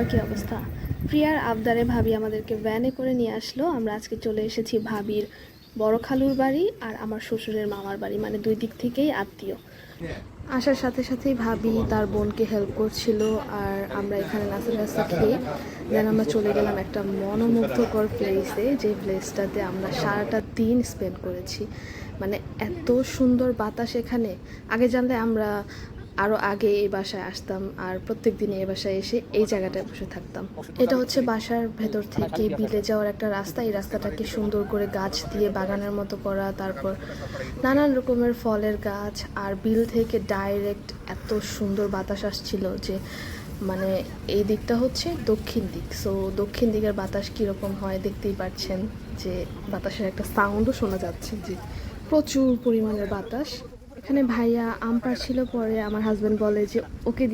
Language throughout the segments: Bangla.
সবার কি অবস্থা? প্রিয়ার আবদারে ভাবি আমাদেরকে ভ্যানে করে নিয়ে আসলো। আমরা আজকে চলে এসেছি ভাবির বড় খালুর বাড়ি আর আমার শ্বশুরের মামার বাড়ি, মানে দুই দিক থেকেই আত্মীয়। আসার সাথে সাথেই ভাবি তার বোনকে হেল্প করছিল, আর আমরা এখানে নাস্তা টাস্তা খেয়ে দেন আমরা চলে গেলাম একটা মনোমুগ্ধকর প্লেসে, যে প্লেসটাতে আমরা সারাটা দিন স্পেন্ড করেছি। মানে এত সুন্দর বাতাস এখানে। আগে জানলে আমরা আরও আগে এই বাসায় আসতাম আর প্রত্যেক দিন এই বাসায় এসে এই জায়গাটায় বসে থাকতাম। এটা হচ্ছে বাসার ভেতর থেকে বিলে যাওয়ার একটা রাস্তা। এই রাস্তাটাকে সুন্দর করে গাছ দিয়ে বাগানের মতো করা, তারপর নানান রকমের ফলের গাছ, আর বিল থেকে ডাইরেক্ট এত সুন্দর বাতাস আসছিল যে মানে এই দিকটা হচ্ছে দক্ষিণ দিক। সো দক্ষিণ দিকের বাতাস কীরকম হয় দেখতেই পাচ্ছেন, যে বাতাসের একটা সাউন্ডও শোনা যাচ্ছে, যে প্রচুর পরিমাণের বাতাস। এখানে ভাইয়া আম পাড়ছিল, পরে আমার হাজব্যান্ড বলে যে ওকে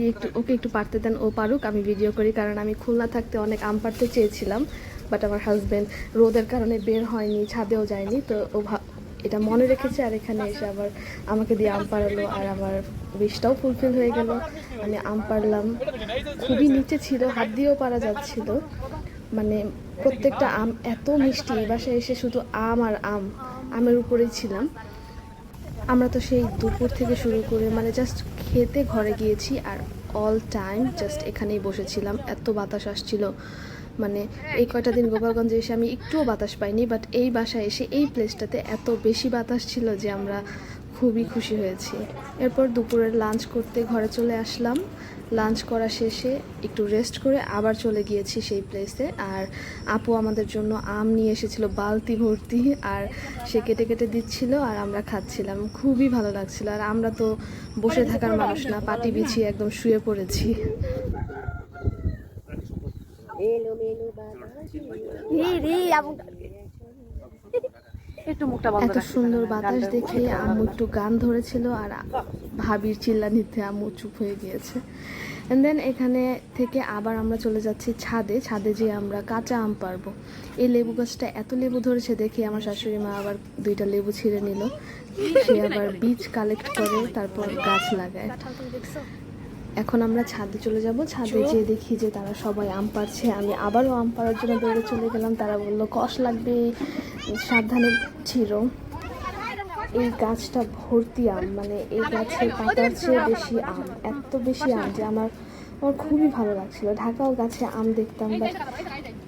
একটু পারতে দেন, ও পারুক, আমি ভিডিও করি। কারণ আমি খুলনা থাকতে অনেক আম পাড়তে চেয়েছিলাম, বাট আমার হাজব্যান্ড রোদের কারণে বের হয়নি, ছাদেও যায়নি। তো ও এটা মনে রেখেছে, আর এখানে এসে আবার আমাকে দিয়ে আম পাড়ালো, আর আমার উইশটাও ফুলফিল হয়ে গেল। আমি আম পাড়লাম, খুবই নিচে ছিল, হাত দিয়েও পারা যাচ্ছিল। মানে প্রত্যেকটা আম এত মিষ্টি। এই বাসায় এসে শুধু আম আর আম, আমের উপরেই ছিলাম। আমরা তো সেই দুপুর থেকে শুরু করে মানে জাস্ট খেতে ঘরে গিয়েছি, আর অল টাইম জাস্ট এখানেই বসেছিলাম। এত বাতাস আসছিল, মানে এই কয়টা দিন গোপালগঞ্জে এসে আমি একটুও বাতাস পাইনি, বাট এই বাসায় এসে এই প্লেসটাতে এত বেশি বাতাস ছিল যে আমরা খুবই খুশি হয়েছি। এরপর দুপুরের লাঞ্চ করতে ঘরে চলে আসলাম। লাঞ্চ করা শেষে একটু রেস্ট করে আবার চলে গিয়েছি সেই প্লেসে। আর আপু আমাদের জন্য আম নিয়ে এসেছিল বালতি ভর্তি, আর সে কেটে কেটে দিচ্ছিল আর আমরা খাচ্ছিলাম। খুবই ভালো লাগছিল। আর আমরা তো বসে থাকার মানুষ না, পাটি বিছিয়ে একদম শুয়ে পড়েছি। এত সুন্দর বাতাস দেখে আম্মু একটু গান ধরেছিল, আর ভাবির চিল্লানিতে আম্মু চুপ হয়ে গিয়েছে। অ্যান্ড দেন এখানে থেকে আবার আমরা চলে যাচ্ছি ছাদে। ছাদে যেয়ে আমরা কাঁচা আম পারবো। এই লেবু গাছটা এত লেবু ধরেছে দেখে আমার শাশুড়ি মা আবার 2টা লেবু ছিঁড়ে নিল। সে আবার বীজ কালেক্ট করে তারপর গাছ লাগায়। এখন আমরা ছাদে চলে যাব। ছাদে যেয়ে দেখি যে তারা সবাই আম পাড়ছে। আমি আবারও আম পাড়ার জন্য দৌড়ে চলে গেলাম। তারা বলল কষ লাগবে, সাবধানে ছিঁড়ো। এই গাছটা ভর্তি আম, মানে এই গাছের পাতার চেয়ে বেশি আম, এত বেশি আম যে আমার খুবই ভালো লাগছিল। ঢাকাও গাছে আম দেখতাম, বাট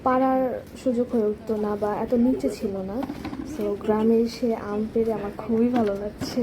পাড়ার সুযোগ হয়ে উঠতো না বা এত নিচে ছিল না। সো গ্রামে এসে আম পেড়ে আমার খুবই ভালো লাগছে।